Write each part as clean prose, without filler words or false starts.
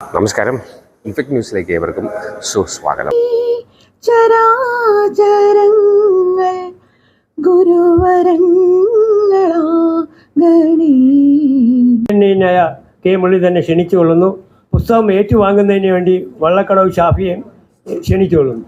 നമസ്കാരം, ഇൻഫെക്ട് ന്യൂസിലേക്ക് ഏവർക്കും സുസ്വാഗതം. ചരാചരങ്ങൾ ഗുരുവരങ്ങളായ കെ മുരളി തന്നെ ക്ഷണിച്ചുകൊള്ളുന്നു. പുസ്തകം ഏറ്റുവാങ്ങുന്നതിന് വേണ്ടി വള്ളക്കടവ് ഷാഫിയെ ക്ഷണിച്ചുകൊള്ളുന്നു.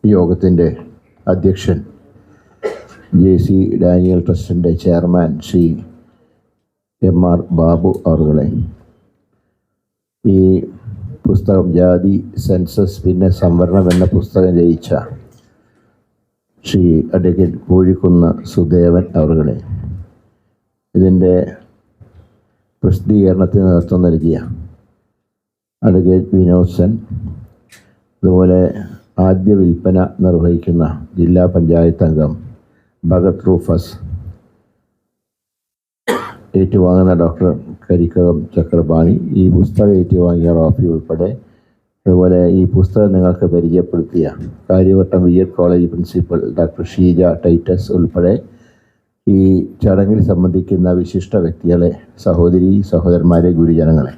യോഗത്തിൻ്റെ അധ്യക്ഷൻ JC ഡാനിയൽ ട്രസ്റ്റിൻ്റെ ചെയർമാൻ ശ്രീ MR ബാബു അവറുകളെ, ഈ പുസ്തകം ജാതി, സെൻസസ് പിന്നെ സംവരണം എന്ന പുസ്തകം രചിച്ച ശ്രീ അഡ്വക്കേറ്റ് പൂഴിക്കുന്ന് സുദേവൻ അവറുകളെ, ഇതിൻ്റെ പ്രസിദ്ധീകരണത്തിന് നേതൃത്വം നൽകിയ അഡ്വക്കേറ്റ് വിനോദ് സെൻ, അതുപോലെ ആദ്യ വിൽപ്പന നിർവഹിക്കുന്ന ജില്ലാ പഞ്ചായത്ത് അംഗം ഭഗത് റൂഫസ്, ഏറ്റുവാങ്ങുന്ന ഡോക്ടർ കരിക്കകം ചക്രപാണി, ഈ പുസ്തകം ഏറ്റുവാങ്ങിയ റോഫി ഉൾപ്പെടെ, അതുപോലെ ഈ പുസ്തകം നിങ്ങൾക്ക് പരിചയപ്പെടുത്തിയ Kariavattom VED college principal doctor Sheeja Titus ഉൾപ്പെടെ ഈ ചടങ്ങിൽ സംബന്ധിക്കുന്ന വിശിഷ്ട വ്യക്തികളെ, സഹോദരി സഹോദരന്മാരെ, ഗുരുജനങ്ങളെ,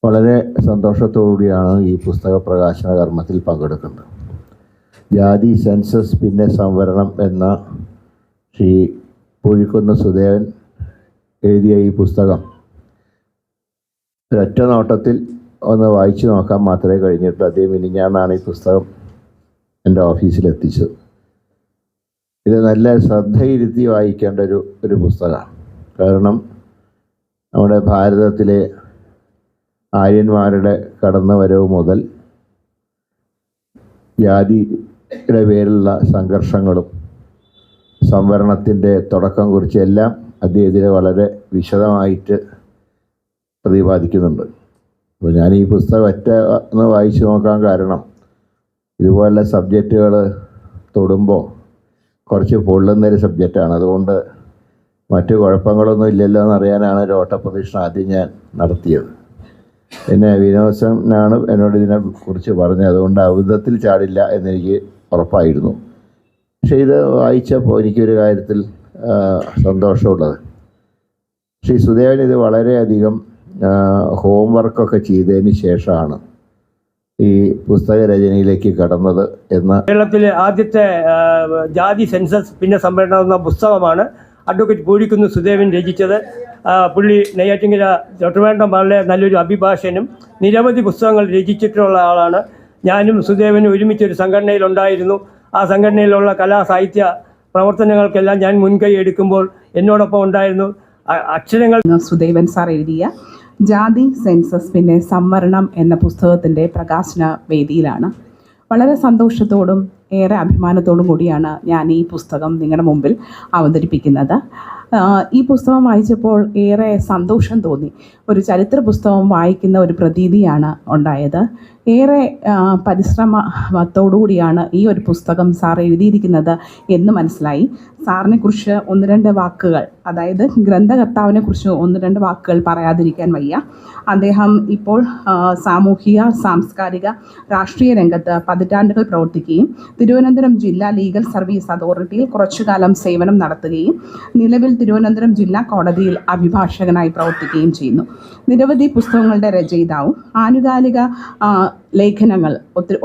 വളരെ സന്തോഷത്തോടുകൂടിയാണ് ഈ പുസ്തക പ്രകാശന കർമ്മത്തിൽ പങ്കെടുക്കുന്നത്. ജാതി, സെൻസസ് പിന്നെ സംവരണം എന്ന ശ്രീ പൂഴിക്കുന്ന് സുദേവൻ എഴുതിയ ഈ പുസ്തകം ഒരൊറ്റ നോട്ടത്തിൽ ഒന്ന് വായിച്ചു നോക്കാൻ മാത്രമേ കഴിഞ്ഞിട്ട്, അദ്ദേഹം മിനിഞ്ഞാന്നാണ് ഈ പുസ്തകം എൻ്റെ ഓഫീസിലെത്തിച്ചത്. ഇത് നല്ല ശ്രദ്ധയിരുത്തി വായിക്കേണ്ട ഒരു പുസ്തകമാണ്. കാരണം നമ്മുടെ ഭാരതത്തിലെ ആര്യന്മാരുടെ കടന്നുവരവ് മുതൽ ജാതിയുടെ പേരിലുള്ള സംഘർഷങ്ങളും സംവരണത്തിൻ്റെ തുടക്കം കുറിച്ച് എല്ലാം അദ്ദേഹത്തിന് വളരെ വിശദമായിട്ട് പ്രതിപാദിക്കുന്നുണ്ട്. അപ്പോൾ ഞാൻ ഈ പുസ്തകം ഒന്ന് വായിച്ചു നോക്കാൻ കാരണം, ഇതുപോലുള്ള സബ്ജക്റ്റുകൾ തൊടുമ്പോൾ കുറച്ച് പൊള്ളുന്നൊരു സബ്ജക്റ്റാണ്. അതുകൊണ്ട് മറ്റു കുഴപ്പങ്ങളൊന്നും ഇല്ലല്ലോ എന്നറിയാനാണ് ഒരു ഓട്ടപ്രദക്ഷിണം ആദ്യം ഞാൻ നടത്തിയത്. പിന്നെ വിനോദനാണ് എന്നോട് ഇതിനെക്കുറിച്ച് പറഞ്ഞത്, അതുകൊണ്ട് അബദ്ധത്തിൽ ചാടില്ല എന്നെനിക്ക് ഉറപ്പായിരുന്നു. പക്ഷേ ഇത് വായിച്ചപ്പോൾ എനിക്കൊരു കാര്യത്തിൽ സന്തോഷമുള്ളത്, ശ്രീ സുദേവൻ ഇത് വളരെയധികം ഹോംവർക്കൊക്കെ ചെയ്തതിന് ശേഷമാണ് ഈ പുസ്തക രചനയിലേക്ക് കടന്നത് എന്ന്. കേരളത്തിലെ ആദ്യത്തെ ജാതി, സെൻസസ് പിന്നെ സംവരണം എന്ന പുസ്തകമാണ് അഡ്വക്കേറ്റ് പൂഴിക്കുന്ന് സുദേവൻ രചിച്ചത്. പുള്ളി നെയ്യാറ്റിങ്കര തൊട്ടുവേണ്ടം വളരെ നല്ലൊരു അഭിഭാഷകനും നിരവധി പുസ്തകങ്ങൾ രചിച്ചിട്ടുള്ള ആളാണ്. ഞാനും സുദേവനും ഒരുമിച്ചൊരു സംഘടനയിലുണ്ടായിരുന്നു. ആ സംഘടനയിലുള്ള കലാ സാഹിത്യ പ്രവർത്തനങ്ങൾക്കെല്ലാം ഞാൻ മുൻകൈ എടുക്കുമ്പോൾ എന്നോടൊപ്പം ഉണ്ടായിരുന്നു. അക്ഷരങ്ങൾ സുദേവൻ സാർ എഴുതിയ ജാതി, സെൻസസ് പിന്നെ സംവരണം എന്ന പുസ്തകത്തിൻ്റെ പ്രകാശന വേദിയിലാണ്. വളരെ സന്തോഷത്തോടും ഏറെ അഭിമാനത്തോടും കൂടിയാണ് ഞാൻ ഈ പുസ്തകം നിങ്ങളുടെ മുമ്പിൽ അവതരിപ്പിക്കുന്നത്. ഈ പുസ്തകം വായിച്ചപ്പോൾ ഏറെ സന്തോഷം തോന്നി. ഒരു ചരിത്ര പുസ്തകം വായിക്കുന്ന ഒരു പ്രതീതിയാണ് ഉണ്ടായത്. ഏറെ പരിശ്രമത്തോടുകൂടിയാണ് ഈ ഒരു പുസ്തകം സാർ എഴുതിയിരിക്കുന്നത് എന്ന് മനസ്സിലായി. സാറിനെ കുറിച്ച് ഒന്ന് രണ്ട് വാക്കുകൾ, അതായത് ഗ്രന്ഥകർത്താവിനെ കുറിച്ച് ഒന്ന് രണ്ട് വാക്കുകൾ പറയാതിരിക്കാൻ വയ്യ. അദ്ദേഹം ഇപ്പോൾ സാമൂഹിക, സാംസ്കാരിക, രാഷ്ട്രീയ രംഗത്ത് പതിറ്റാണ്ടുകൾ പ്രവർത്തിക്കുകയും തിരുവനന്തപുരം ജില്ലാ ലീഗൽ സർവീസ് അതോറിറ്റിയിൽ കുറച്ചുകാലം സേവനം നടത്തുകയും നിലവിൽ തിരുവനന്തപുരം ജില്ലാ കോടതിയിൽ അഭിഭാഷകനായി പ്രവർത്തിക്കുകയും ചെയ്യുന്നു. നിരവധി പുസ്തകങ്ങളുടെ രചയിതാവും ആനുകാലിക ലേഖനങ്ങൾ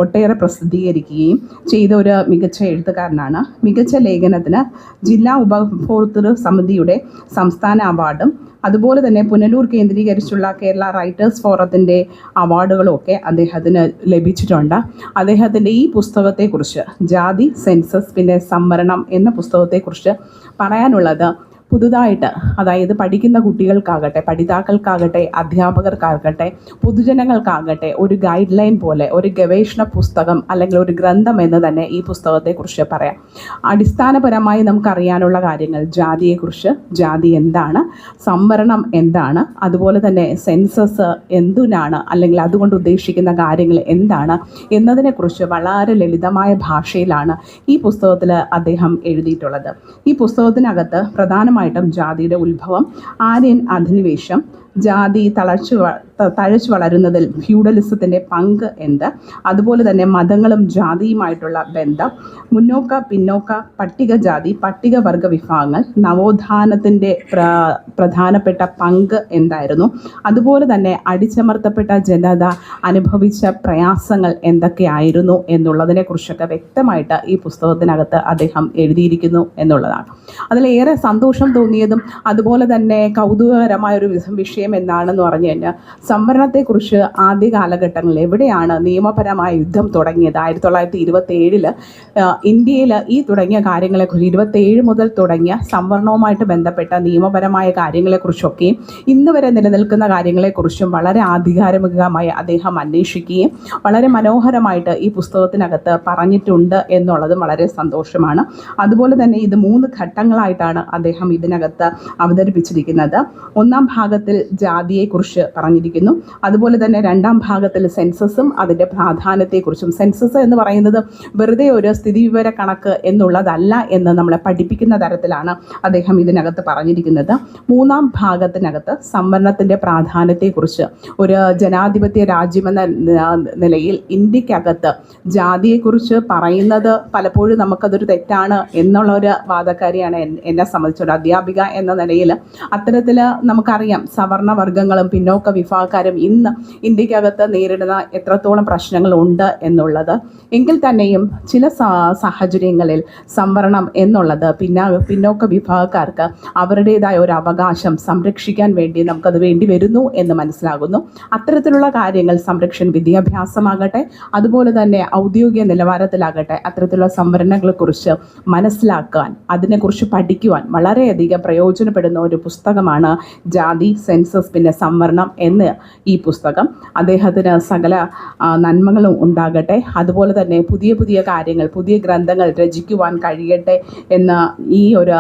ഒട്ടേറെ പ്രസിദ്ധീകരിക്കുകയും ചെയ്ത ഒരു മികച്ച എഴുത്തുകാരനാണ്. മികച്ച ലേഖനത്തിന് ജില്ലാ ഉപഭോക്തൃ സമിതിയുടെ സംസ്ഥാന അവാർഡും അതുപോലെ തന്നെ പുനലൂർ കേന്ദ്രീകരിച്ചുള്ള കേരള റൈറ്റേഴ്സ് ഫോറത്തിൻ്റെ അവാർഡുകളുമൊക്കെ അദ്ദേഹത്തിന് ലഭിച്ചിട്ടുണ്ട്. അദ്ദേഹത്തിൻ്റെ ഈ പുസ്തകത്തെക്കുറിച്ച്, ജാതി, സെൻസസ് പിന്നെ സംവരണം എന്ന പുസ്തകത്തെക്കുറിച്ച് പറയാനുള്ളത്, പുതുതായിട്ട്, അതായത് പഠിക്കുന്ന കുട്ടികൾക്കാകട്ടെ, പഠിതാക്കൾക്കാകട്ടെ, അധ്യാപകർക്കാകട്ടെ, പൊതുജനങ്ങൾക്കാകട്ടെ ഒരു ഗൈഡ് ലൈൻ പോലെ ഒരു ഗവേഷണ പുസ്തകം അല്ലെങ്കിൽ ഒരു ഗ്രന്ഥം എന്ന് തന്നെ ഈ പുസ്തകത്തെക്കുറിച്ച് പറയാം. അടിസ്ഥാനപരമായി നമുക്കറിയാനുള്ള കാര്യങ്ങൾ: ജാതിയെക്കുറിച്ച്, ജാതി എന്താണ്, സംവരണം എന്താണ്, അതുപോലെ തന്നെ സെൻസസ് എന്തിനാണ് അല്ലെങ്കിൽ അതുകൊണ്ട് ഉദ്ദേശിക്കുന്ന കാര്യങ്ങൾ എന്താണ് എന്നതിനെക്കുറിച്ച് വളരെ ലളിതമായ ഭാഷയിലാണ് ഈ പുസ്തകത്തിൽ അദ്ദേഹം എഴുതിയിട്ടുള്ളത്. ഈ പുസ്തകത്തിനകത്ത് പ്രധാനമായിട്ടും ജാതിയുടെ ഉത്ഭവം, ആര്യൻ അധിനിവേശം, ജാതി തഴച്ചു വളരുന്നതിൽ ഫ്യൂഡലിസത്തിൻ്റെ പങ്ക് എന്ത്, അതുപോലെ തന്നെ മതങ്ങളും ജാതിയുമായിട്ടുള്ള ബന്ധം, മുന്നോക്ക പിന്നോക്ക പട്ടികജാതി പട്ടികവർഗ വിഭാഗങ്ങൾ, നവോത്ഥാനത്തിൻ്റെ പ്രധാനപ്പെട്ട പങ്ക് എന്തായിരുന്നു, അതുപോലെ തന്നെ അടിച്ചമർത്തപ്പെട്ട ജനത അനുഭവിച്ച പ്രയാസങ്ങൾ എന്തൊക്കെയായിരുന്നു എന്നുള്ളതിനെക്കുറിച്ചൊക്കെ വ്യക്തമായിട്ട് ഈ പുസ്തകത്തിനകത്ത് അദ്ദേഹം എഴുതിയിരിക്കുന്നു എന്നുള്ളതാണ്. അതിലേറെ സന്തോഷം തോന്നിയതും അതുപോലെ തന്നെ കൗതുകകരമായൊരു വിഷയം എന്താണെന്ന് പറഞ്ഞു കഴിഞ്ഞാൽ, സംവരണത്തെക്കുറിച്ച് ആദ്യ കാലഘട്ടങ്ങളിൽ എവിടെയാണ് നിയമപരമായ യുദ്ധം തുടങ്ങിയത്? 1927 ഇന്ത്യയിൽ ഈ തുടങ്ങിയ കാര്യങ്ങളെക്കുറിച്ച് 27 മുതൽ തുടങ്ങിയ സംവരണവുമായിട്ട് ബന്ധപ്പെട്ട നിയമപരമായ കാര്യങ്ങളെക്കുറിച്ചൊക്കെയും ഇന്ന് വരെ നിലനിൽക്കുന്ന കാര്യങ്ങളെക്കുറിച്ചും വളരെ ആധികാരികമായി അദ്ദേഹം അന്വേഷിക്കുകയും വളരെ മനോഹരമായിട്ട് ഈ പുസ്തകത്തിനകത്ത് പറഞ്ഞിട്ടുണ്ട് എന്നുള്ളത് വളരെ സന്തോഷമാണ്. അതുപോലെ തന്നെ ഇത് 3 ഘട്ടങ്ങളായിട്ടാണ് അദ്ദേഹം ഇതിനകത്ത് അവതരിപ്പിച്ചിരിക്കുന്നത്. ഒന്നാം ഭാഗത്തിൽ ജാതിയെക്കുറിച്ച് പറഞ്ഞിരിക്കുന്നു. അതുപോലെ തന്നെ രണ്ടാം ഭാഗത്തിൽ സെൻസസും അതിൻ്റെ പ്രാധാന്യത്തെക്കുറിച്ചും. സെൻസസ് എന്ന് പറയുന്നത് വെറുതെ ഒരു സ്ഥിതിവിവര കണക്ക് എന്നുള്ളതല്ല എന്ന് നമ്മളെ പഠിപ്പിക്കുന്ന തരത്തിലാണ് അദ്ദേഹം ഇതിനകത്ത് പറഞ്ഞിരിക്കുന്നത്. മൂന്നാം ഭാഗത്തിനകത്ത് സംവരണത്തിൻ്റെ പ്രാധാന്യത്തെക്കുറിച്ച്, ഒരു ജനാധിപത്യ രാജ്യമെന്ന നിലയിൽ ഇന്ത്യക്കകത്ത് ജാതിയെക്കുറിച്ച് പറയുന്നത് പലപ്പോഴും നമുക്കതൊരു തെറ്റാണ് എന്നുള്ള ഒരു വാദക്കാരിയാണ് എന്നെ സംബന്ധിച്ചൊരു അധ്യാപിക എന്ന നിലയിൽ. അത്തരത്തിൽ നമുക്കറിയാം സവർണവർഗ്ഗങ്ങളും പിന്നോക്ക വിഭാഗക്കാരും ഇന്ന് ഇന്ത്യക്കകത്ത് നേരിടുന്ന എത്രത്തോളം പ്രശ്നങ്ങളുണ്ട് എന്നുള്ളത്. എങ്കിൽ തന്നെയും ചില സാഹചര്യങ്ങളിൽ സംവരണം എന്നുള്ളത് പിന്നോക്ക വിഭാഗക്കാർക്ക് അവരുടേതായ ഒരു അവകാശം സംരക്ഷിക്കാൻ വേണ്ടി നമുക്കത് വേണ്ടി വരുന്നു എന്ന് മനസ്സിലാകുന്നു. അത്തരത്തിലുള്ള കാര്യങ്ങൾ വിദ്യാഭ്യാസമാകട്ടെ, അതുപോലെ തന്നെ ഔദ്യോഗിക നിലവാരത്തിലാകട്ടെ, അത്തരത്തിലുള്ള സംവരണങ്ങളെക്കുറിച്ച് മനസ്സിലാക്കാൻ, അതിനെക്കുറിച്ച് പഠിക്കുവാൻ വളരെയധികം പ്രയോജനപ്പെടുന്ന ഒരു പുസ്തകമാണ് ജാതി, സെൻസസ്, പിന്നെ സംവരണം എന്ന് ഈ പുസ്തകം. അദ്ദേഹത്തിന് സകല നന്മകളും ഉണ്ടാകട്ടെ. അതുപോലെ തന്നെ പുതിയ പുതിയ കാര്യങ്ങൾ, പുതിയ ഗ്രന്ഥങ്ങൾ രചിക്കുവാൻ കഴിയട്ടെ എന്ന് ഈ ഒരു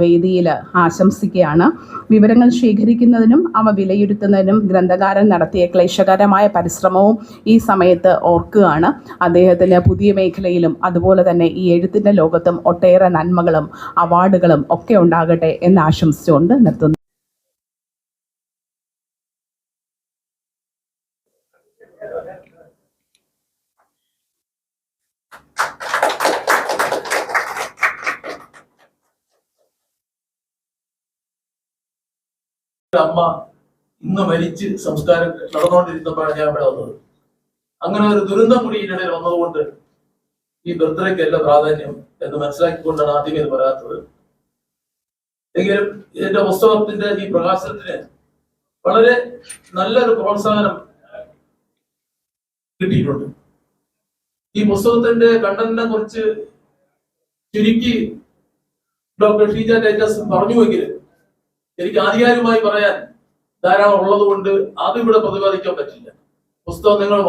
വേദിയിൽ ആശംസിക്കുകയാണ്. വിവരങ്ങൾ ശേഖരിക്കുന്നതിനും അവ വിലയിരുത്തുന്നതിനും ഗ്രന്ഥകാരൻ നടത്തിയ ക്ലേശകരമായ പരിശ്രമവും ഈ സമയത്ത് ഓർക്കുകയാണ്. അദ്ദേഹത്തിന് പുതിയ മേഖലയിലും അതുപോലെ തന്നെ ഈ എഴുത്തിൻ്റെ ലോകത്തും ഒട്ടേറെ നന്മകളും അവാർഡുകളും ഒക്കെ ഉണ്ടാകട്ടെ എന്ന് ആശംസിച്ചുകൊണ്ട് നിർത്തുന്നു. അമ്മ ഇന്ന് മരിച്ച് സംസ്കാരം നടന്നുകൊണ്ടിരുന്നപ്പോഴാണ് ഞാൻ ഇവിടെ വന്നത്. അങ്ങനെ ഒരു ദുരന്തം കൂടി ഇതിനിടയിൽ വന്നതുകൊണ്ട് ഈ ബർത്ത്ഡേക്ക് എല്ലാ പ്രാധാന്യം എന്ന് മനസ്സിലാക്കിക്കൊണ്ടാണ് ആദ്യം ഇത് പറയാത്തത്. എങ്കിലും ഇതിന്റെ പുസ്തകത്തിന്റെ ഈ പ്രകാശനത്തിന് വളരെ നല്ലൊരു പ്രോത്സാഹനം കിട്ടിയിട്ടുണ്ട്. ഈ പുസ്തകത്തിന്റെ കണ്ടന്റിനെ കുറിച്ച് ചുരുക്കി ഡോക്ടർ ഷീജ ടൈറ്റസ് പറഞ്ഞുവെങ്കിൽ എനിക്ക് ആധികാരികമായി പറയാൻ ധാരാളം ഉള്ളത് കൊണ്ട് അതിവിടെ പ്രതിപാദിക്കാൻ പറ്റില്ല. പുസ്തകം നിങ്ങൾ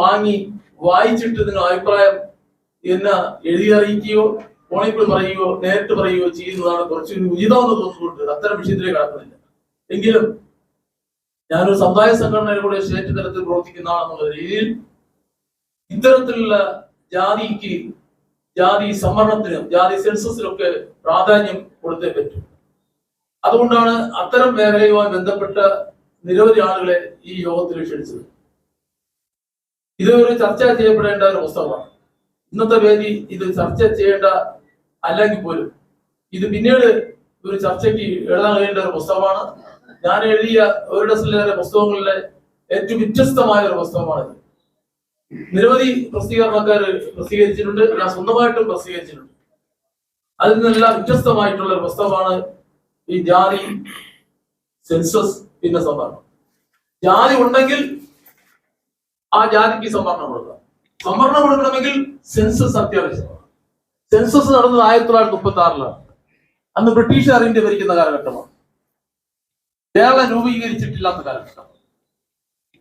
വായിച്ചിട്ട് നിങ്ങൾ അഭിപ്രായം എന്നെ എഴുതി അറിയിക്കുകയോ ഫോണിൽ പറയുകയോ നേരിട്ട് പറയുകയോ ചെയ്യുന്നതാണ് കുറച്ച് ഉചിതമെന്ന് തോന്നുന്നുണ്ട്. അത്തരം വിഷയത്തിലേക്ക് കടക്കുന്നില്ല. എങ്കിലും ഞാനൊരു സമുദായ സംഘടനയുടെ കൂടെ സ്റ്റേറ്റ് തലത്തിൽ പ്രവർത്തിക്കുന്ന ആളെന്നുള്ള രീതിയിൽ ഇത്തരത്തിലുള്ള ജാതി സംവരണത്തിനും ജാതി സെൻസസിനൊക്കെ പ്രാധാന്യം കൊടുത്തേ പറ്റും. അതുകൊണ്ടാണ് അത്തരം മേഖലയുമായി ബന്ധപ്പെട്ട നിരവധി ആളുകളെ ഈ യോഗത്തിൽ ക്ഷണിച്ചത്. ഇത് ഒരു ചർച്ച ചെയ്യപ്പെടേണ്ട ഒരു പുസ്തകമാണ്. ഇന്നത്തെ വേദി ഇത് ചർച്ച ചെയ്യേണ്ട അല്ലെങ്കിൽ പോലും ഇത് പിന്നീട് ഒരു ചർച്ചയ്ക്ക് എഴുതാൻ കഴിയേണ്ട ഒരു പുസ്തകമാണ്. ഞാൻ എഴുതിയ ഒരു ഡസനിലേറെ പുസ്തകങ്ങളിലെ ഏറ്റവും വ്യത്യസ്തമായ ഒരു പുസ്തകമാണിത്. നിരവധി പ്രസിദ്ധീകരണക്കാർ പ്രസിദ്ധീകരിച്ചിട്ടുണ്ട്, ഞാൻ സ്വന്തമായിട്ടും പ്രസിദ്ധീകരിച്ചിട്ടുണ്ട്. അതിൽ നിന്നെല്ലാം വ്യത്യസ്തമായിട്ടുള്ള ഒരു പുസ്തകമാണ് ഈ ജാതി, സെൻസസ്, പിന്നെ സംവരണം. ജാതി ഉണ്ടെങ്കിൽ ആ ജാതിക്ക് സംവരണം കൊടുക്കണം. സംവരണം കൊടുക്കണമെങ്കിൽ സെൻസസ് അത്യാവശ്യമാണ്. സെൻസസ് നടന്നത് 1936 അന്ന് ബ്രിട്ടീഷുകാർ ഇന്ത്യ ഭരിക്കുന്ന കാലഘട്ടമാണ്. കേരളം രൂപീകരിച്ചിട്ടില്ലാത്ത കാലഘട്ടം.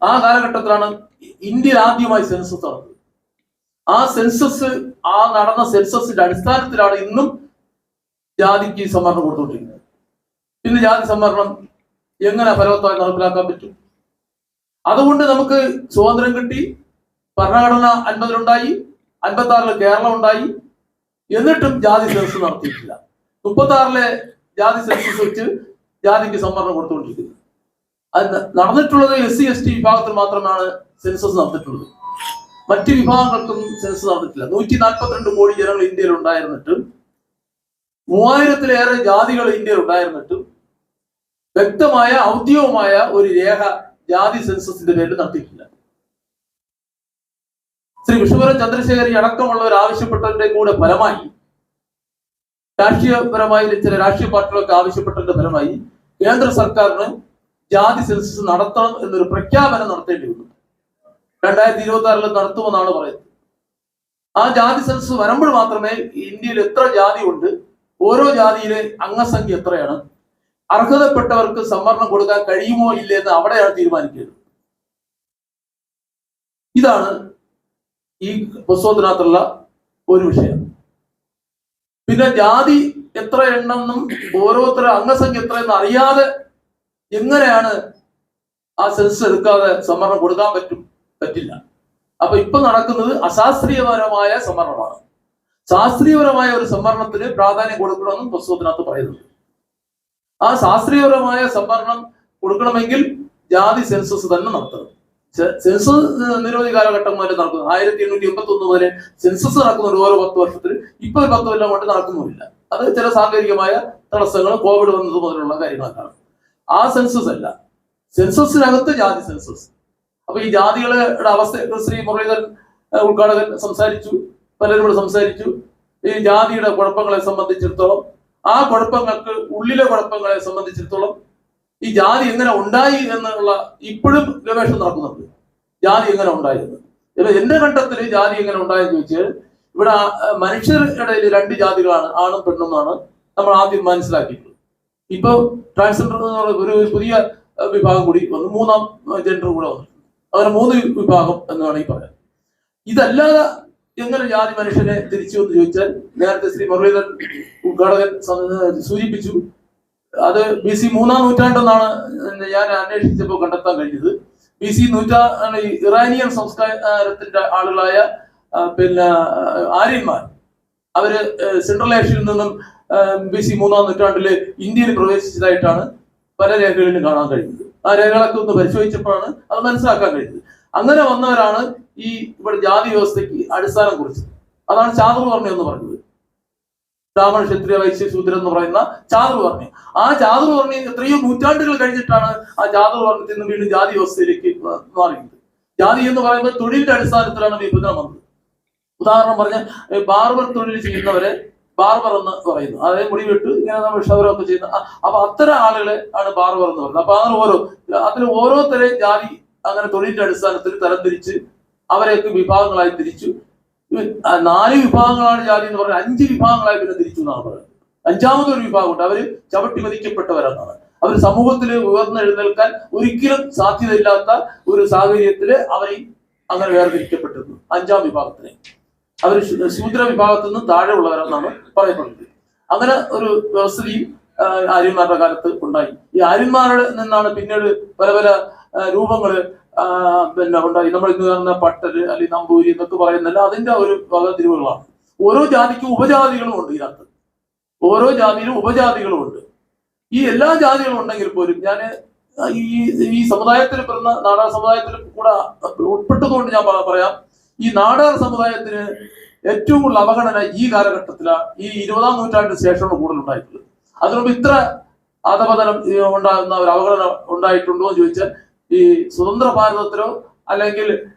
ആ കാലഘട്ടത്തിലാണ് ഇന്ത്യയിൽ ആദ്യമായി സെൻസസ് നടന്നത്. ആ നടന്ന സെൻസസിന്റെ അടിസ്ഥാനത്തിലാണ് ഇന്നും ജാതിക്ക് സംവരണം കൊടുത്തുകൊണ്ടിരിക്കുന്നത്. ഇന്ന് ജാതി സംവരണം എങ്ങനെ ഫലവത്തായി നടപ്പിലാക്കാൻ പറ്റും? അതുകൊണ്ട് നമുക്ക് സ്വാതന്ത്ര്യം കിട്ടി, ഭരണഘടന 50-ലുണ്ടായി, 56-ല് കേരളം ഉണ്ടായി, എന്നിട്ടും ജാതി സെൻസസ് നടത്തിയിട്ടില്ല. 36-ലെ ജാതി സെൻസസ് വെച്ച് ജാതിക്ക് സംവരണം കൊടുത്തുകൊണ്ടിരിക്കുന്നത്. അത് നടന്നിട്ടുള്ളത് SC/ST വിഭാഗത്തിൽ മാത്രമാണ് സെൻസസ് നടന്നിട്ടുള്ളത്. മറ്റ് വിഭാഗങ്ങൾക്കും സെൻസസ് നടന്നിട്ടില്ല. 142 കോടി ജനങ്ങൾ ഇന്ത്യയിൽ ഉണ്ടായിരുന്നിട്ടും 3000-ലേറെ ജാതികൾ ഇന്ത്യയിൽ ഉണ്ടായിരുന്നിട്ടും വ്യക്തമായ ഔദ്യോഗികമായ ഒരു രേഖ ജാതി സെൻസസിന്റെ പേരിൽ നടത്തിയിട്ടില്ല. ശ്രീ വിഷ്ണുപുരം ചന്ദ്രശേഖരി അടക്കമുള്ളവർ ആവശ്യപ്പെട്ടതിന്റെ കൂടെ ഫലമായി, രാഷ്ട്രീയപരമായി ചില രാഷ്ട്രീയ പാർട്ടികളൊക്കെ ആവശ്യപ്പെട്ടതിന്റെ ഫലമായി കേന്ദ്ര സർക്കാരിന് ജാതി സെൻസസ് നടത്തണം എന്നൊരു പ്രഖ്യാപനം നടത്തേണ്ടി വന്നു. 2026-ൽ നടത്തുമെന്നാണ് പറയുന്നത്. ആ ജാതി സെൻസസ് വരുമ്പോൾ മാത്രമേ ഇന്ത്യയിൽ എത്ര ജാതി ഉണ്ട്, ഓരോ ജാതിയിലെ അംഗസംഖ്യ എത്രയാണ്, അർഹതപ്പെട്ടവർക്ക് സംവരണം കൊടുക്കാൻ കഴിയുമോ ഇല്ലേ എന്ന് അവിടെയാണ് തീരുമാനിക്കുന്നത്. ഇതാണ് ഈ പുസ്തകത്തിനകത്തുള്ള ഒരു വിഷയം. പിന്നെ ജാതി എത്ര എണ്ണമെന്നും ഓരോരുത്തരുടെ അംഗസംഖ്യ എത്രയെന്ന് അറിയാതെ എങ്ങനെയാണ് ആ സെൻസസ് എടുക്കാതെ സംവരണം കൊടുക്കാൻ പറ്റില്ല. അപ്പൊ ഇപ്പൊ നടക്കുന്നത് അശാസ്ത്രീയപരമായ സംവരണമാണ്. ശാസ്ത്രീയപരമായ ഒരു സംവരണത്തിന് പ്രാധാന്യം കൊടുക്കണമെന്നും പുസ്തകത്തിനകത്ത് പറയുന്നുണ്ട്. ആ ശാസ്ത്രീയപരമായ സംവരണം കൊടുക്കണമെങ്കിൽ ജാതി സെൻസസ് തന്നെ നടത്തണം. സെൻസസ് നിരവധി കാലഘട്ടം മുതൽ നടക്കുന്നു. 1881 മുതൽ സെൻസസ് നടക്കുന്നുണ്ട് ഓരോ 10 വർഷത്തിൽ. ഇപ്പൊ 10 കൊല്ലം കൊണ്ട് നടക്കുന്നുമില്ല. അത് ചില സാങ്കേതികമായ തടസ്സങ്ങൾ, കോവിഡ് വന്നത് മുതലുള്ള കാര്യങ്ങളൊക്കെയാണ്. ആ സെൻസസ് അല്ല, സെൻസസിനകത്ത് ജാതി സെൻസസ്. അപ്പൊ ഈ ജാതികളുടെ അവസ്ഥ ശ്രീ മുരളീധരൻ ഉദ്ഘാടകൻ സംസാരിച്ചു, പലരും കൂടെ സംസാരിച്ചു. ഈ ജാതിയുടെ കുഴപ്പങ്ങളെ സംബന്ധിച്ചിടത്തോളം, ആ കുഴപ്പങ്ങൾക്ക് ഉള്ളിലെ കുഴപ്പങ്ങളെ സംബന്ധിച്ചിടത്തോളം ഈ ജാതി എങ്ങനെ ഉണ്ടായി എന്നുള്ള ഇപ്പോഴും ഗവേഷണം നടക്കുന്നുണ്ട്. ജാതി എങ്ങനെ ഉണ്ടായിരുന്നു, എന്റെ ഘട്ടത്തിൽ ജാതി എങ്ങനെ ഉണ്ടായെന്ന് ചോദിച്ചാൽ, ഇവിടെ മനുഷ്യരുടെ ഇടയിൽ 2 ജാതികളാണ്, ആണും പെണ്ണും എന്നാണ് നമ്മൾ ആദ്യം മനസ്സിലാക്കിയിട്ടുള്ളത്. ഇപ്പൊ ട്രാൻസ്ജെൻഡർ ഒരു പുതിയ വിഭാഗം കൂടി വന്നു, 3ാം ജെൻഡർ കൂടെ വന്നു. അങ്ങനെ 3 വിഭാഗം എന്ന് വേണമെങ്കിൽ പറയാം. ഇതല്ലാതെ എങ്ങനെ ജാതി മനുഷ്യനെ തിരിച്ചു എന്ന് ചോദിച്ചാൽ, നേരത്തെ ശ്രീ മുരളീധരൻ ഉദ്ഘാടകൻ സൂചിപ്പിച്ചു, അത് BC 3-ാം നൂറ്റാണ്ടെന്നാണ് ഞാൻ അന്വേഷിച്ചപ്പോൾ കണ്ടെത്താൻ കഴിഞ്ഞത്. BC നൂറ്റാണ്ട് ഇറാനിയൻ സംസ്കാരത്തിന്റെ ആളുകളായ പിന്നെ ആര്യന്മാർ, അവര് സെൻട്രൽ ഏഷ്യയിൽ നിന്നും BC 3-ാം നൂറ്റാണ്ടില് ഇന്ത്യയിൽ പ്രവേശിച്ചതായിട്ടാണ് പല രേഖകളിലും കാണാൻ കഴിയുന്നത്. ആ രേഖകളൊക്കെ ഒന്ന് പരിശോധിച്ചപ്പോഴാണ് അത് മനസ്സിലാക്കാൻ കഴിഞ്ഞത്. അങ്ങനെ വന്നവരാണ് ഈ ഇവിടെ ജാതി വ്യവസ്ഥയ്ക്ക് അടിസ്ഥാനം കുറിച്ചത്. അതാണ് ചാതുർവർണ്ണ്യം എന്ന് പറഞ്ഞത്. ബ്രാഹ്മണ, ക്ഷത്രിയ, വൈശ്യ, ശൂദ്രൻ എന്ന് പറയുന്ന ചാതുർവർണ്ണ്യം. ആ ചാതുർവർണ്ണ്യം എത്രയോ നൂറ്റാണ്ടുകൾ കഴിഞ്ഞിട്ടാണ് ആ ചാതുർവർണ്ണത്തിൽ നിന്ന് വീണ്ടും ജാതി വ്യവസ്ഥയിലേക്ക് മാറിയത്. ജാതി എന്ന് പറയുമ്പോൾ തൊഴിലിന്റെ അടിസ്ഥാനത്തിലാണ് വിഭജനം വന്നത്. ഉദാഹരണം പറഞ്ഞാൽ, ബാർബർ തൊഴിൽ ചെയ്യുന്നവരെ ബാർബർ എന്ന് പറയുന്നു. അതായത് മുടി വെട്ട് ഇങ്ങനെ നമ്മൾ ക്ഷൗരമൊക്കെ ചെയ്യുന്ന, അപ്പൊ അത്തരം ആളുകളെ ആണ് ബാർബർ എന്ന് പറയുന്നത്. അപ്പൊ അങ്ങനെ അതിൽ ഓരോരുത്തരെയും ജാതി അങ്ങനെ തൊഴിലിന്റെ അടിസ്ഥാനത്തിൽ തരംതിരിച്ച് അവരെയൊക്കെ വിഭാഗങ്ങളായി തിരിച്ചു. 4 വിഭാഗങ്ങളാണ് ജാതി എന്ന് പറഞ്ഞാൽ 5 വിഭാഗങ്ങളായി പിന്നെ തിരിച്ചു എന്നാണ് പറയുന്നത്. 5ാമതൊരു വിഭാഗമുണ്ട്, അവര് ചവിട്ടി മതിക്കപ്പെട്ടവരെന്നാണ്. അവർ സമൂഹത്തിൽ ഉയർന്നെഴുന്നേൽക്കാൻ ഒരിക്കലും സാധ്യതയില്ലാത്ത ഒരു സാഹചര്യത്തില് അവരെ അങ്ങനെ വേർതിരിക്കപ്പെട്ടിരുന്നു. 5ാം വിഭാഗത്തിനെ അവർ ശൂദ്ര വിഭാഗത്തിൽ നിന്ന് താഴെ ഉള്ളവരെന്നാണ് പറയപ്പെടുന്നത്. അങ്ങനെ ഒരു വ്യവസ്ഥയും ആര്യന്മാരുടെ കാലത്ത് ഉണ്ടായി. ഈ ആര്യന്മാരുടെ നിന്നാണ് പിന്നീട് പല പല രൂപങ്ങള് പിന്നെ ഉണ്ടായി. നമ്മൾ ഇന്ന് കാണുന്ന പട്ടര് അല്ലെങ്കിൽ നമ്പൂരി എന്നൊക്കെ പറയുന്നില്ല, അതിന്റെ ഒരു വകതിരിവുകളാണ്. ഓരോ ജാതിക്കും ഉപജാതികളും ഉണ്ട്. ഇതിനകത്ത് ഓരോ ജാതിയിലും ഉപജാതികളും ഉണ്ട്. ഈ എല്ലാ ജാതികളും ഉണ്ടെങ്കിൽ പോലും ഞാൻ ഈ സമുദായത്തിൽ പിറന്ന നാടാർ സമുദായത്തിൽ കൂടെ ഉൾപ്പെട്ടതുകൊണ്ട് ഞാൻ പറയാം, ഈ നാടാർ സമുദായത്തിന് ഏറ്റവും കൂടുതൽ അവഗണന ഈ കാലഘട്ടത്തിലാണ്, ഈ 20-ാം നൂറ്റാണ്ടിന് ശേഷമാണ് കൂടുതൽ ഉണ്ടായിട്ടുള്ളത്. അതിനുമുമ്പ് ഇത്ര അധപതനം ഉണ്ടാകുന്ന ഒരു അവഗണന ഉണ്ടായിട്ടുണ്ടോ എന്ന് ചോദിച്ചാൽ ഈ സ്വതന്ത്ര ഭാരതത്തിലോ അല്ലെങ്കിൽ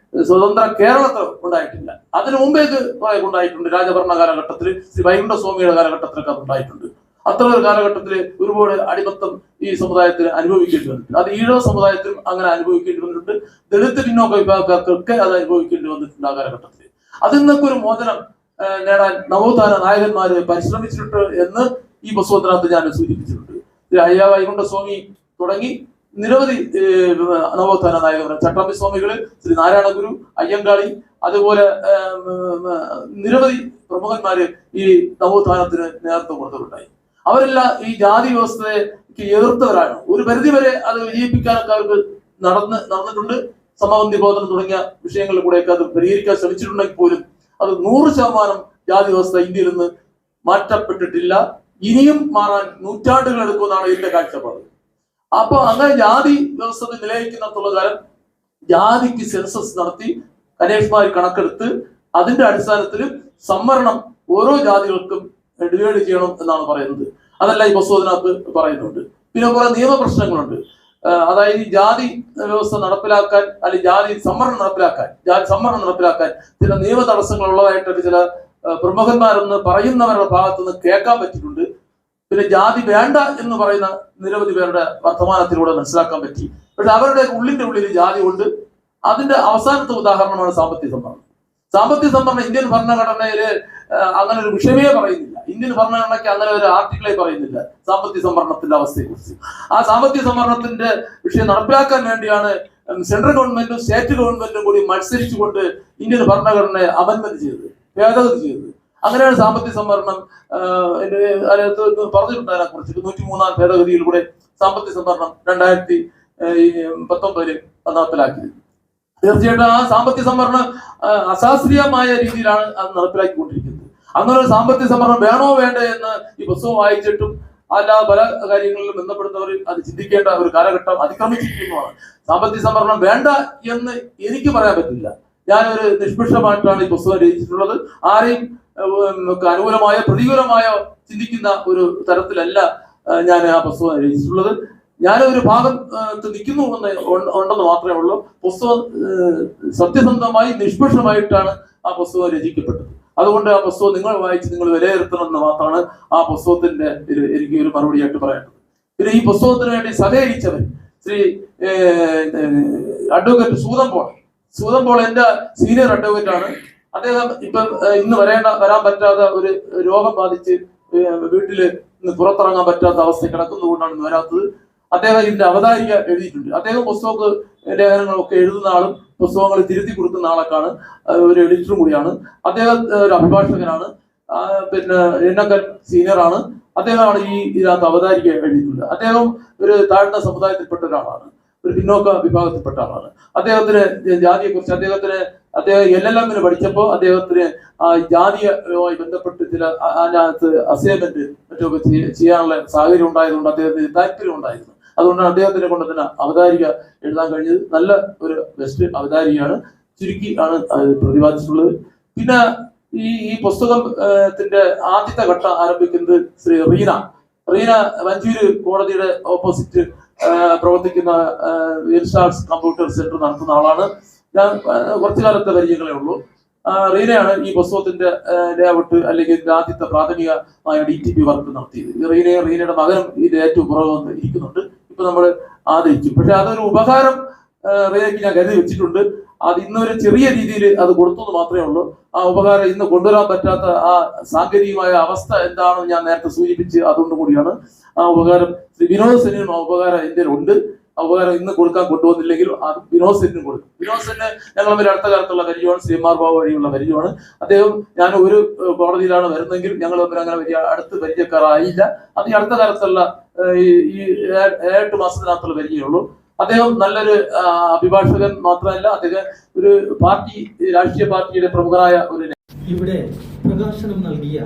സ്വതന്ത്ര കേരളത്തിലോ ഉണ്ടായിട്ടില്ല. അതിനു മുമ്പേക്ക് കുറെ ഉണ്ടായിട്ടുണ്ട്. രാജഭരണ കാലഘട്ടത്തിൽ, ശ്രീ വൈകുണ്ഠസ്വാമിയുടെ കാലഘട്ടത്തിലൊക്കെ അത് ഉണ്ടായിട്ടുണ്ട്. അത്ര ഒരു കാലഘട്ടത്തിൽ ഒരുപാട് അടിമത്തം ഈ സമുദായത്തിന് അനുഭവിക്കേണ്ടി വന്നിട്ടുണ്ട്. അത് ഈഴവ സമുദായത്തിലും അങ്ങനെ അനുഭവിക്കേണ്ടി വന്നിട്ടുണ്ട്. ദളിത് പിന്നോക്ക വിഭാഗക്കാർക്കൊക്കെ അത് അനുഭവിക്കേണ്ടി വന്നിട്ടുണ്ട് ആ കാലഘട്ടത്തിൽ. അതിൽ നിന്നൊക്കെ ഒരു മോചനം നേടാൻ നവോത്ഥാന നായകന്മാര് പരിശ്രമിച്ചിട്ടുണ്ട് എന്ന് ഈ പുസ്തകത്തിനകത്ത് ഞാൻ സൂചിപ്പിച്ചിട്ടുണ്ട്. അയ്യ വൈകുണ്ഠസ്വാമി തുടങ്ങി നിരവധി നവോത്ഥാന നായകർ, ചട്ടമ്പി സ്വാമികള്, ശ്രീ നാരായണ ഗുരു, അയ്യങ്കാളി, അതുപോലെ നിരവധി പ്രമുഖന്മാര് ഈ നവോത്ഥാനത്തിന് നേതൃത്വം കൊടുത്തിട്ടുണ്ടായി. അവരെല്ലാം ഈ ജാതി വ്യവസ്ഥയ്ക്ക് എതിർത്തവരാണ്. ഒരു പരിധിവരെ അത് വിജയിപ്പിക്കാനൊക്കെ അവർക്ക് നടന്നിട്ടുണ്ട്. സമബന്ധി ബോധനം തുടങ്ങിയ വിഷയങ്ങളിൽ കൂടെയൊക്കെ അത് പരിഹരിക്കാൻ ശ്രമിച്ചിട്ടുണ്ടെങ്കിൽ പോലും അത് 100% ജാതി വ്യവസ്ഥ ഇന്ത്യയിൽ നിന്ന് മാറ്റപ്പെട്ടിട്ടില്ല. ഇനിയും മാറാൻ നൂറ്റാണ്ടുകൾ എടുക്കുമെന്നാണ് ഇതിന്റെ കാഴ്ചപ്പാട്. അപ്പൊ അങ്ങനെ ജാതി വ്യവസ്ഥ നിലനിൽക്കുന്നിടത്തോളം കാലം ജാതിക്ക് സെൻസസ് നടത്തി കന്യാസ്മാർ കണക്കെടുത്ത് അതിന്റെ അടിസ്ഥാനത്തിൽ സംവരണം ഓരോ ജാതികൾക്കും ഡിവൈഡ് ചെയ്യണം എന്നാണ് പറയുന്നത്. അതല്ല ഈ പ്രസ്താവനകത്ത് പറയുന്നുണ്ട്. പിന്നെ കുറെ നിയമപ്രശ്നങ്ങളുണ്ട്. അതായത് ഈ ജാതി വ്യവസ്ഥ നടപ്പിലാക്കാൻ അല്ലെങ്കിൽ ജാതി സംവരണം നടപ്പിലാക്കാൻ ചില നിയമ തടസ്സങ്ങൾ ഉള്ളതായിട്ട് ചില പ്രമുഖന്മാരെന്ന് പറയുന്നവരുടെ ഭാഗത്തുനിന്ന് കേൾക്കാൻ പറ്റിയിട്ടുണ്ട്. പിന്നെ ജാതി വേണ്ട എന്ന് പറയുന്ന നിരവധി പേരുടെ വർത്തമാനത്തിലൂടെ മനസ്സിലാക്കാൻ പറ്റി. പക്ഷെ അവരുടെ ഉള്ളിൽ ജാതി കൊണ്ട് അതിന്റെ അവസാനത്തെ ഉദാഹരണമാണ് സാമ്പത്തിക സംവരണം. സാമ്പത്തിക സംവരണം ഇന്ത്യൻ ഭരണഘടനയില് അങ്ങനെ ഒരു വിഷയമേ പറയുന്നില്ല. ഇന്ത്യൻ ഭരണഘടനയ്ക്ക് അങ്ങനെ ഒരു ആർട്ടിക്കിളെ പറയുന്നില്ല സാമ്പത്തിക സംവരണത്തിന്റെ അവസ്ഥയെക്കുറിച്ച്. ആ സാമ്പത്തിക സംവരണത്തിന്റെ വിഷയം നടപ്പിലാക്കാൻ വേണ്ടിയാണ് സെൻട്രൽ ഗവൺമെന്റും സ്റ്റേറ്റ് ഗവൺമെന്റും കൂടി മത്സരിച്ചുകൊണ്ട് ഇന്ത്യൻ ഭരണഘടനയെ അമെൻമെന്റ് ചെയ്തത്, ഭേദഗതി ചെയ്തത്. അങ്ങനെയാണ് സാമ്പത്തിക സംവരണം അതിനകത്ത് പറഞ്ഞിട്ടുണ്ട്. അതിനെക്കുറിച്ച് 103-ാം ഭേദഗതിയിലൂടെ സാമ്പത്തിക സംവരണം 2019 നടപ്പിലാക്കിയത്. തീർച്ചയായിട്ടും ആ സാമ്പത്തിക സംവരണം അശാസ്ത്രീയമായ രീതിയിലാണ് അത് നടപ്പിലാക്കിക്കൊണ്ടിരിക്കുന്നത്. അങ്ങനെ ഒരു സാമ്പത്തിക സംവരണം വേണോ വേണ്ടേ എന്ന് ഈ പുസ്തകം വായിച്ചിട്ടും അല്ലാതെ പല കാര്യങ്ങളിലും ബന്ധപ്പെടുന്നവർ അത് ചിന്തിക്കേണ്ട ഒരു കാലഘട്ടം അതിക്രമിച്ചിരിക്കുന്നതാണ്. സാമ്പത്തിക സംവരണം വേണ്ട എന്ന് എനിക്ക് പറയാൻ പറ്റില്ല. ഞാനൊരു നിഷ്പക്ഷമായിട്ടാണ് ഈ പുസ്തകം രചിച്ചിട്ടുള്ളത്. ആരെയും അനുകൂലമായ പ്രതികൂലമായോ ചിന്തിക്കുന്ന ഒരു തരത്തിലല്ല ഞാൻ ആ പുസ്തകം രചിച്ചിട്ടുള്ളത്. ഞാനൊരു ഭാഗത്ത് നിൽക്കുന്നു ഉണ്ടെന്ന് മാത്രമേ ഉള്ളൂ. പുസ്തകം സത്യസന്ധമായി നിഷ്പക്ഷമായിട്ടാണ് ആ പുസ്തകം രചിക്കപ്പെട്ടത്. അതുകൊണ്ട് ആ പുസ്തകം നിങ്ങൾ വായിച്ച് നിങ്ങൾ വിലയിരുത്തണം എന്ന് മാത്രമാണ് ആ പുസ്തകത്തിന്റെ എനിക്ക് ഒരു മറുപടിയായിട്ട് പറയേണ്ടത്. പിന്നെ ഈ പുസ്തകത്തിന് വേണ്ടി സഹകരിച്ചവർ ശ്രീ അഡ്വക്കേറ്റ് സൂതൻ പോൾ എന്റെ സീനിയർ അഡ്വക്കേറ്റ് ആണ്. അദ്ദേഹം ഇന്ന് വരാൻ പറ്റാത്ത ഒരു രോഗം ബാധിച്ച് വീട്ടില് പുറത്തിറങ്ങാൻ പറ്റാത്ത അവസ്ഥ കിടക്കുന്നതുകൊണ്ടാണ് ഇന്ന് വരാത്തത്. അദ്ദേഹം ഇതിന്റെ അവതാരിക എഴുതിയിട്ടുണ്ട്. അദ്ദേഹം പുസ്തക ലേഖനങ്ങളൊക്കെ എഴുതുന്ന ആളും പുസ്തകങ്ങൾ തിരുത്തി കൊടുക്കുന്ന ആളൊക്കെയാണ്, ഒരു എഡിറ്ററും കൂടിയാണ്. അദ്ദേഹം ഒരു അഭിഭാഷകനാണ്, പിന്നെ എന്നൊക്കെ സീനിയറാണ്. അദ്ദേഹമാണ് ഇതിനകത്ത് അവതാരിക എഴുതിയിട്ടുള്ളത്. അദ്ദേഹം ഒരു താഴ്ന്ന സമുദായത്തിൽപ്പെട്ട ഒരാളാണ്, ഒരു പിന്നോക്ക വിഭാഗത്തിൽപ്പെട്ട ആളാണ്. അദ്ദേഹത്തിന് ജാതിയെക്കുറിച്ച് അദ്ദേഹം LLM പഠിച്ചപ്പോൾ അദ്ദേഹത്തിന് ജാതിയുമായി ബന്ധപ്പെട്ട് ചില അതിനകത്ത് അസൈൻമെന്റ് മറ്റൊക്കെ ചെയ്യാനുള്ള സാഹചര്യം ഉണ്ടായതുകൊണ്ട് അദ്ദേഹത്തിന് താല്പര്യം ഉണ്ടായിരുന്നു. അതുകൊണ്ടാണ് അദ്ദേഹത്തിനെ കൊണ്ട് തന്നെ അവതാരിക എഴുതാൻ കഴിഞ്ഞത്. നല്ല ഒരു ബെസ്റ്റ് അവതാരികയാണ്. ചുരുക്കി ആണ് പ്രതിപാദിച്ചിട്ടുള്ളത്. പിന്നെ ഈ പുസ്തകത്തിന്റെ ആദ്യത്തെ ഘട്ടം ആരംഭിക്കുന്നത് ശ്രീ റീന വഞ്ചൂര് കോടതിയുടെ ഓപ്പോസിറ്റ് പ്രവർത്തിക്കുന്ന ഇൻസ്റ്റാൾസ് കമ്പ്യൂട്ടർ സെന്റർ നടത്തുന്ന ആളാണ്. ഞാൻ കുറച്ചു കാലത്തെ പരിചയങ്ങളേ ഉള്ളൂ. റീനയാണ് ഈ പുസ്തകത്തിന്റെ ലേഔട്ട് അല്ലെങ്കിൽ ആദ്യത്തെ പ്രാഥമികമായ DTP വർക്ക് നടത്തിയത്. റീനയുടെ മകനും ഇതിന്റെ ഏറ്റവും പുറകെ ഇരിക്കുന്നുണ്ട്. ഇപ്പൊ നമ്മൾ ആദരിച്ചു. പക്ഷെ അതൊരു ഉപകാരം റീനയ്ക്ക് ഞാൻ കരുതി വെച്ചിട്ടുണ്ട്. അത് ഇന്നൊരു ചെറിയ രീതിയിൽ അത് കൊടുത്തു മാത്രമേ ഉള്ളൂ. ആ ഉപകാരം ഇന്ന് കൊണ്ടുവരാൻ പറ്റാത്ത ആ സാങ്കേതികമായ അവസ്ഥ എന്താണെന്ന് ഞാൻ നേരത്തെ സൂചിപ്പിച്ച് അതുകൊണ്ട് കൂടിയാണ് ആ ഉപകാരം. വിനോദ് സെന്നിനും ആ ഉപകാരം എൻ്റെ ഉണ്ട്. ആ ഉപകാരം ഇന്ന് കൊടുക്കാൻ കൊണ്ടുവന്നില്ലെങ്കിൽ അത് വിനോദ് സെന്നിനും കൊടുക്കും. വിനോദ് സെന്നിന് ഞങ്ങൾ തമ്മിൽ അടുത്ത കാലത്തുള്ള പരിചയമാണ്, ശ്രീമാർ ബാബു വഴിയുള്ള പരിചയമാണ്. അദ്ദേഹം ഞാൻ ഒരു കോടതിയിലാണ് വരുന്നെങ്കിൽ ഞങ്ങൾ തമ്മിൽ അങ്ങനെ വലിയ അടുത്ത് പരിചയക്കാരായില്ല. അത് ഈ അടുത്ത കാലത്തുള്ള ഈ 8 മാസത്തിനകത്തുള്ള പരിചയമുള്ളൂ. അദ്ദേഹം നല്ലൊരു അഭിഭാഷകൻ മാത്രമല്ല, അദ്ദേഹം ഒരു രാഷ്ട്രീയ പാർട്ടിയുടെ പ്രമുഖനായ ഒരു ഇവിടെ പ്രകാശനം നൽകിയ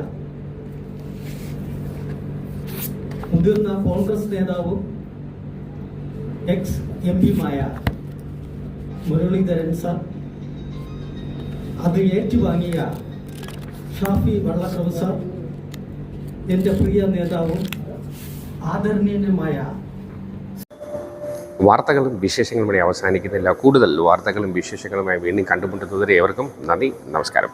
മുതിർന്ന കോൺഗ്രസ് നേതാവും ex-MP-മായ മുരളീധരൻ സർ, അത് ഏറ്റുവാങ്ങിയ ഷാഫി വള്ളക്കവ് സർ, എൻ്റെ പ്രിയ നേതാവും ആദരണീയനുമായ വാർത്തകളും വിശേഷങ്ങളും ഇവിടെ അവസാനിക്കുന്നില്ല. കൂടുതൽ വാർത്തകളും വിശേഷങ്ങളുമായി വീണ്ടും കണ്ടുമുട്ടുന്നതുവരെ ഏവർക്കും നന്ദി, നമസ്കാരം.